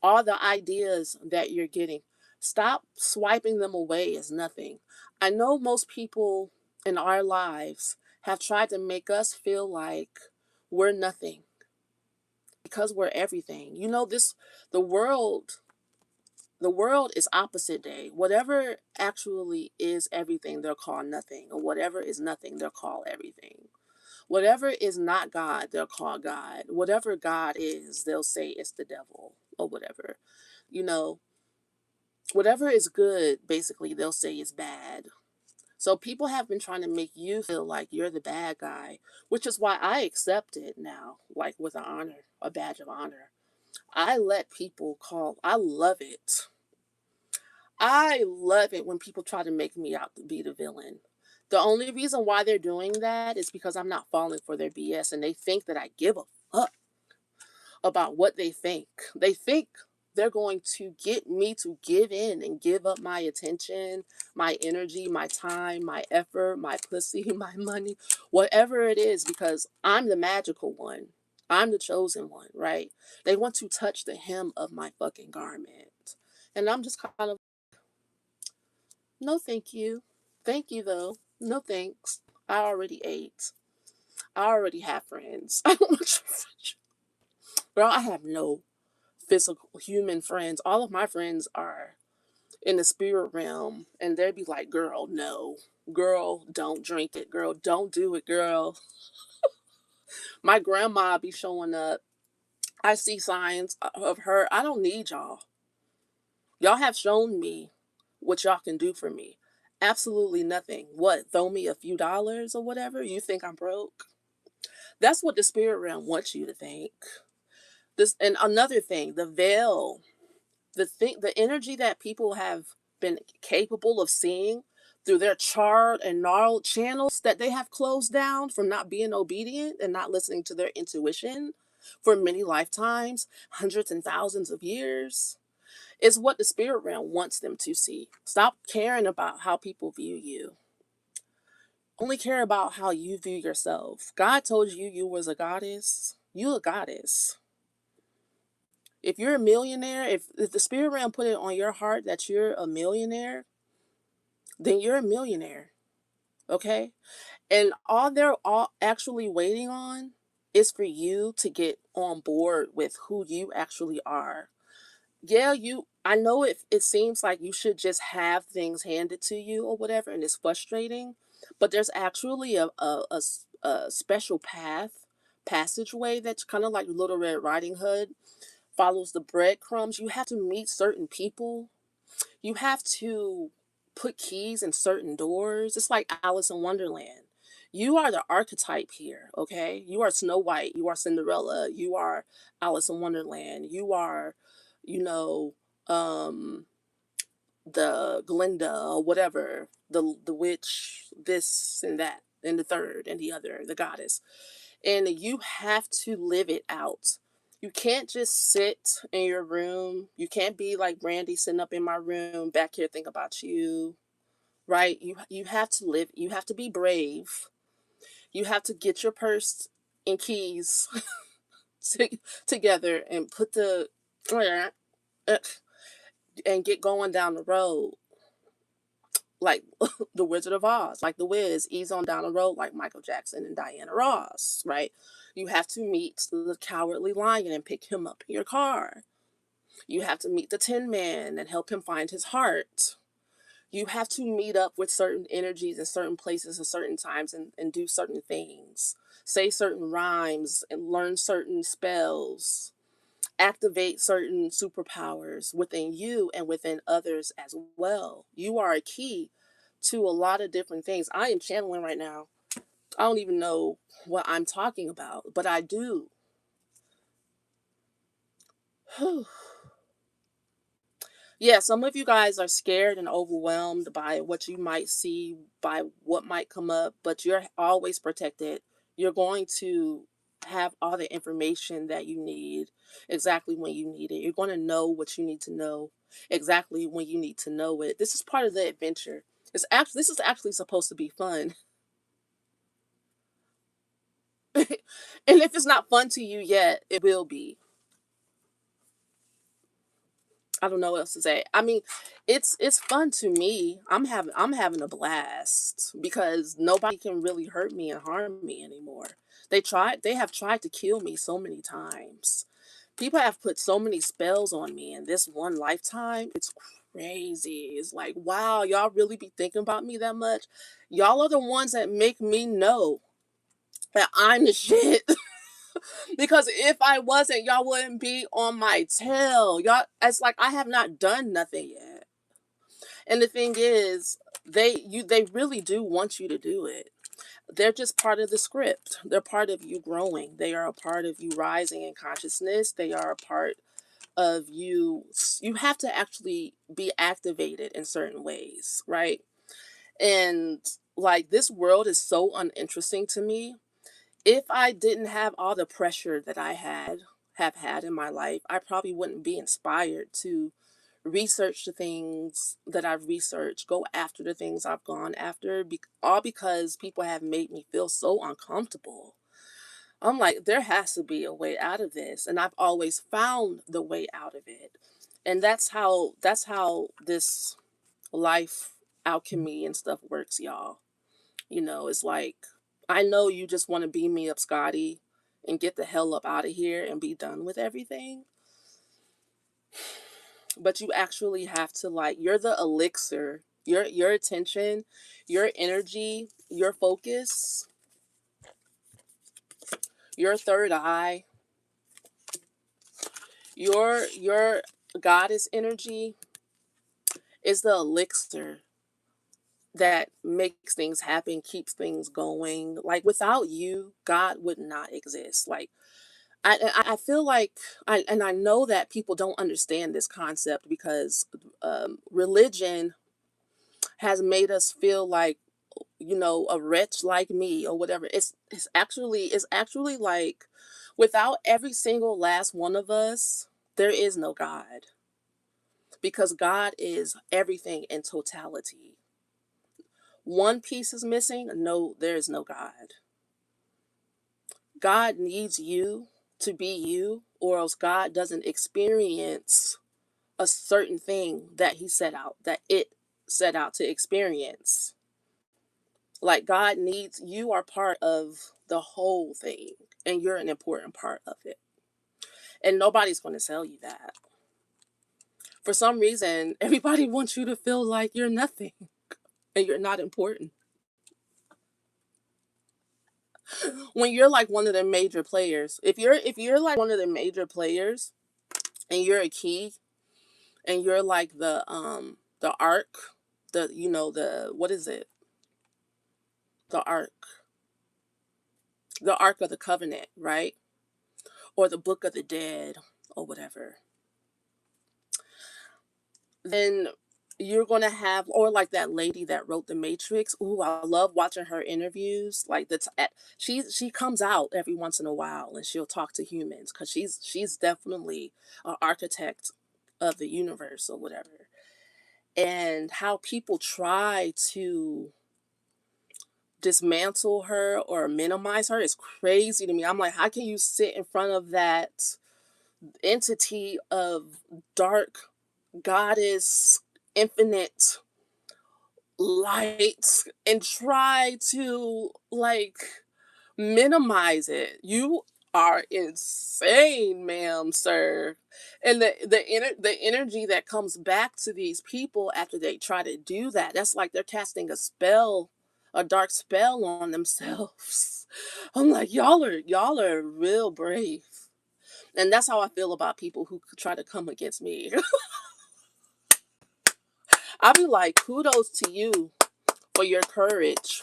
Speaker 1: all the ideas that you're getting, stop swiping them away as nothing. I know most people in our lives have tried to make us feel like we're nothing because we're everything. The world the world is opposite day. Whatever actually is everything, they'll call nothing. Or whatever is nothing, they'll call everything. Whatever is not God, they'll call God. Whatever God is, they'll say it's the devil or whatever. You know, whatever is good, basically, they'll say is bad. So people have been trying to make you feel like you're the bad guy, which is why I accept it now, like with an honor, a badge of honor. I let people I love it. I love it when people try to make me out to be the villain. The only reason why they're doing that is because I'm not falling for their BS and they think that I give a fuck about what they think. They think they're going to get me to give in and give up my attention, my energy, my time, my effort, my pussy, my money, whatever it is, because I'm the magical one. I'm the chosen one, right? They want to touch the hem of my fucking garment. And I'm just kind of, no, thank you. Thank you, though. No, thanks. I already ate. I already have friends. I don't want your friendship. Girl, I have no physical human friends. All of my friends are in the spirit realm, and they'd be like, girl, no. Girl, don't drink it. Girl, don't do it, girl. My grandma be showing up. I see signs of her. I don't need y'all. Y'all have shown me what y'all can do for me. Absolutely nothing. What? Throw me a few dollars or whatever? You think I'm broke? That's what the spirit realm wants you to think. This, and another thing, the veil, the energy that people have been capable of seeing through their charred and gnarled channels that they have closed down from not being obedient and not listening to their intuition for many lifetimes, hundreds and thousands of years, is what the spirit realm wants them to see. Stop caring about how people view you. Only care about how you view yourself. God told you you was a goddess. You a goddess. If you're a millionaire, if the spirit realm put it on your heart that you're a millionaire, then you're a millionaire. Okay? And all they're all actually waiting on is for you to get on board with who you actually are. Yeah, I know it seems like you should just have things handed to you or whatever, and it's frustrating, but there's actually a special passageway that's kind of like Little Red Riding Hood follows the breadcrumbs. You have to meet certain people. You have to put keys in certain doors. It's like Alice in Wonderland. You are the archetype here, okay? You are Snow White. You are Cinderella. You are Alice in Wonderland. You are, you know, um, the Glinda or whatever, the witch, this and that, and the third and the other, the goddess. And you have to live it out. You can't just sit in your room. You can't be like Brandy sitting up in my room back here think about you, right? You have to live. You have to be brave. You have to get your purse and keys together and put the and get going down the road like the Wizard of Oz, like the Wiz, ease on down the road like Michael Jackson and Diana Ross, right? You have to meet the Cowardly Lion and pick him up in your car. You have to meet the Tin Man and help him find his heart. You have to meet up with certain energies in certain places at certain times and do certain things. Say certain rhymes and learn certain spells. Activate certain superpowers within you and within others as well. You are a key to a lot of different things. I am channeling right now. I don't even know what I'm talking about, but I do. Yeah, some of you guys are scared and overwhelmed by what you might see, by what might come up, but you're always protected. You're going to have all the information that you need exactly when you need it. You're going to know what you need to know exactly when you need to know it. This is part of the adventure. This is actually supposed to be fun. And if it's not fun to you yet, it will be. I don't know what else to say. I mean, it's fun to me. I'm having a blast because nobody can really hurt me and harm me anymore. They have tried to kill me so many times. People have put so many spells on me in this one lifetime. It's crazy. It's like, wow, y'all really be thinking about me that much? Y'all are the ones that make me know that I'm the shit. Because if I wasn't, y'all wouldn't be on my tail. Y'all, it's like I have not done nothing yet. And the thing is, they really do want you to do it. They're just part of the script. They're part of you growing. They are a part of you rising in consciousness. They are a part of you. You have to actually be activated in certain ways, right? And like this world is so uninteresting to me. If I didn't have all the pressure that I had have had in my life, I probably wouldn't be inspired to research the things that I've researched, go after the things I've gone after, all because people have made me feel so uncomfortable. I'm like, there has to be a way out of this, and I've always found the way out of it. And that's how this life alchemy and stuff works, y'all. It's like, I know you just want to beam me up, Scotty, and get the hell up out of here and be done with everything. But you actually have to, like, you're the elixir, your attention, your energy, your focus, your third eye, your goddess energy is the elixir that makes things happen, keeps things going. Like, without you, God would not exist. Like, I feel like, I know that people don't understand this concept because religion has made us feel like, a wretch like me or whatever. It's actually like, without every single last one of us, there is no God, because God is everything in totality. One piece is missing, no, there is no God. God needs you to be you, or else God doesn't experience a certain thing that it set out to experience. Like, God needs, you are part of the whole thing, and you're an important part of it. And nobody's going to tell you that. For some reason, everybody wants you to feel like you're nothing and you're not important. When you're like one of the major players, if you're like one of the major players and you're a key, and you're like the ark, the what is it? The ark. The ark of the covenant, right? Or the book of the dead, or whatever. Then you're gonna have, or like that lady that wrote the Matrix. Ooh, I love watching her interviews. Like, she comes out every once in a while and she'll talk to humans, because she's definitely an architect of the universe or whatever. And how people try to dismantle her or minimize her is crazy to me. I'm like, how can you sit in front of that entity of dark goddess, infinite light, and try to, like, minimize it? You are insane, ma'am, sir. And the energy that comes back to these people after they try to do that, that's like they're casting a spell, a dark spell on themselves. I'm like, y'all are real brave. And that's how I feel about people who try to come against me. I'll be like, kudos to you for your courage,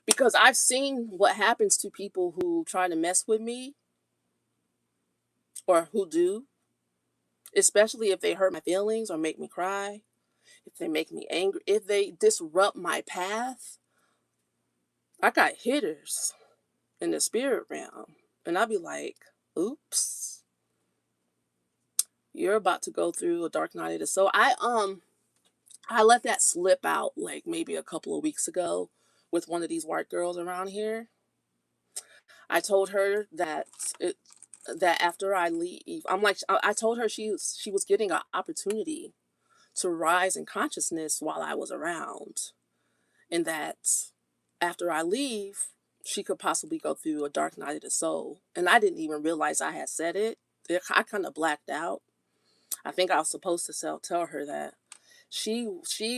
Speaker 1: because I've seen what happens to people who try to mess with me, or who do, especially if they hurt my feelings or make me cry, if they make me angry, if they disrupt my path. I got hitters in the spirit realm, and I'll be like, oops, you're about to go through a dark night of the soul. I let that slip out like maybe a couple of weeks ago with one of these white girls around here. I told her it that after I leave, I'm like, I told her she was getting an opportunity to rise in consciousness while I was around, and that after I leave, she could possibly go through a dark night of the soul. And I didn't even realize I had said it. I kind of blacked out. I think I was supposed to tell her that. She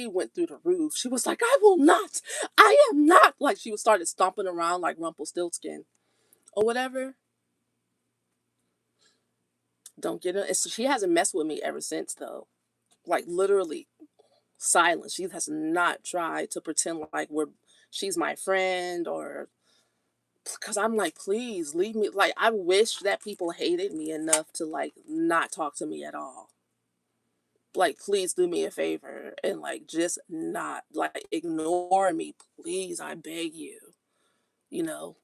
Speaker 1: went through the roof. She was like, I will not. I am not. Like, she was started stomping around like Rumpelstiltskin or whatever. Don't get it. She hasn't messed with me ever since, though. Like, literally silence. She has not tried to pretend like she's my friend, or, because I'm like, please leave me. Like, I wish that people hated me enough to, like, not talk to me at all. Like, please do me a favor and, like, just not, like, ignore me, please. I beg you. You know.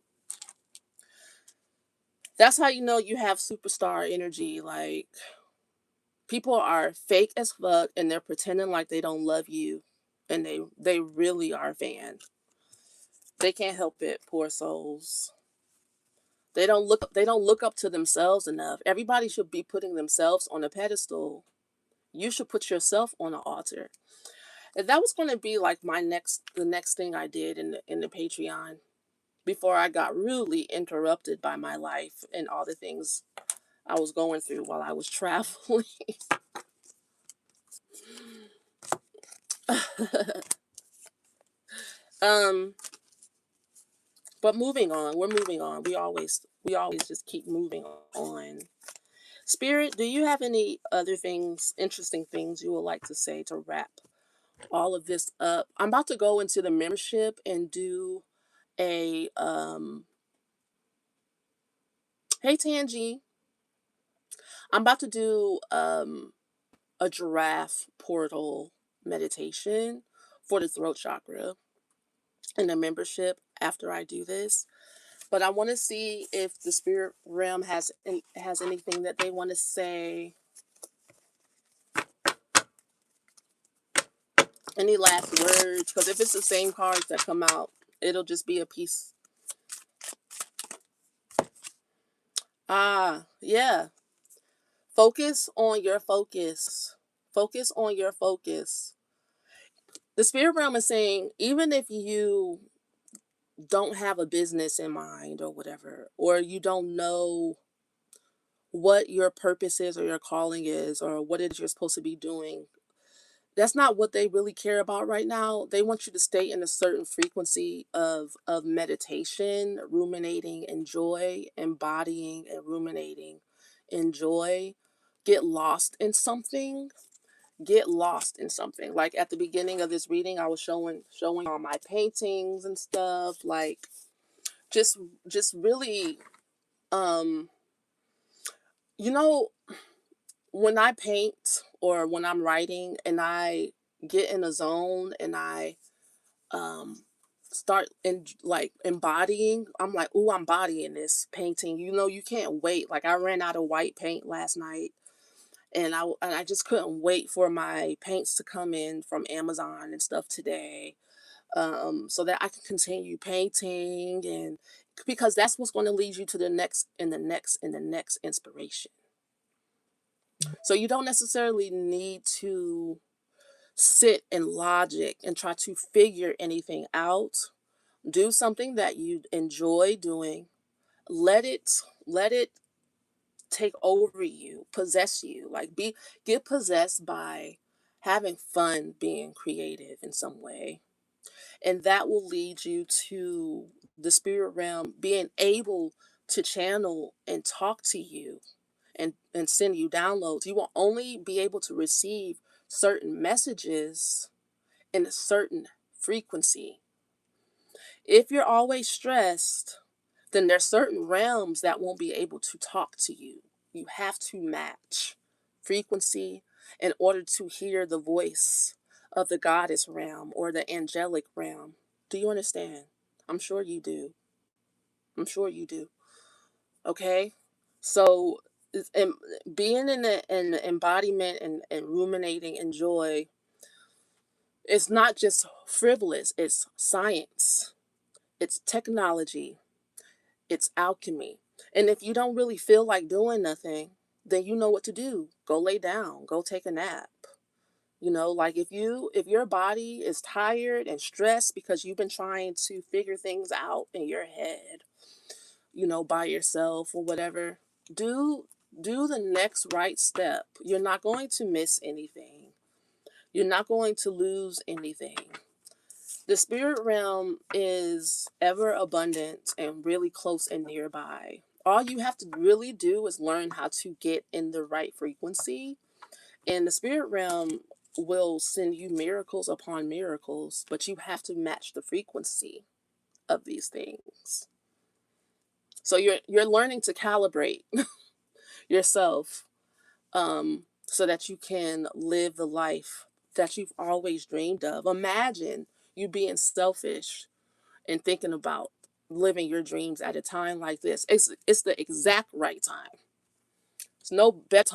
Speaker 1: That's how you know you have superstar energy. Like, people are fake as fuck and they're pretending like they don't love you, and they really are a fan. They can't help it, poor souls. They don't look up to themselves enough. Everybody should be putting themselves on a pedestal. You should put yourself on an altar. And that was going to be like the next thing I did in the Patreon before I got rudely interrupted by my life and all the things I was going through while I was traveling. um but moving on, we're moving on. We always just keep moving on. Spirit, do you have any other things, interesting things you would like to say to wrap all of this up? I'm about to go into the membership and do a hey Tangi, I'm about to do a giraffe portal meditation for the throat chakra in the membership after I do this. But I want to see if the spirit realm has anything that they want to say. Any last words? Because if it's the same cards that come out, it'll just be a piece. Ah, yeah. Focus on your focus. Focus on your focus. The spirit realm is saying, even if you don't have a business in mind or whatever, or you don't know what your purpose is or your calling is or what it is you're supposed to be doing, that's not what they really care about right now. They want you to stay in a certain frequency of meditation, ruminating in joy, embodying and ruminating in joy. Get lost in something. Get lost in something. Like at the beginning of this reading, I was showing all my paintings and stuff. Like, just really, um you know, when I paint or when I'm writing and I get in a zone and I um start in like embodying, I'm like, "Ooh, I'm bodying this painting." You know, you can't wait. Like, I ran out of white paint last night, and I just couldn't wait for my paints to come in from Amazon and stuff today, so that I can continue painting, and because that's what's going to lead you to the next and the next and the next inspiration. So you don't necessarily need to sit in logic and try to figure anything out. Do something that you enjoy doing. Let it take over you, possess you. Like, get possessed by having fun being creative in some way. And that will lead you to the spirit realm being able to channel and talk to you and send you downloads. You will only be able to receive certain messages in a certain frequency. If you're always stressed, then there's certain realms that won't be able to talk to you. You have to match frequency in order to hear the voice of the goddess realm or the angelic realm. Do you understand? I'm sure you do. I'm sure you do. Okay? So, being in the embodiment and ruminating in joy, it's not just frivolous, it's science, it's technology, it's alchemy. And if you don't really feel like doing nothing, then you know what to do. Go lay down, go take a nap. You know, like, if your body is tired and stressed because you've been trying to figure things out in your head, by yourself or whatever, do do the next right step. You're not going to miss anything. You're not going to lose anything. The spirit realm is ever abundant and really close and nearby. All you have to really do is learn how to get in the right frequency, and the spirit realm will send you miracles upon miracles, but you have to match the frequency of these things. So you're learning to calibrate yourself, so that you can live the life that you've always dreamed of. Imagine you being selfish and thinking about living your dreams at a time like this. It's the exact right time. It's no better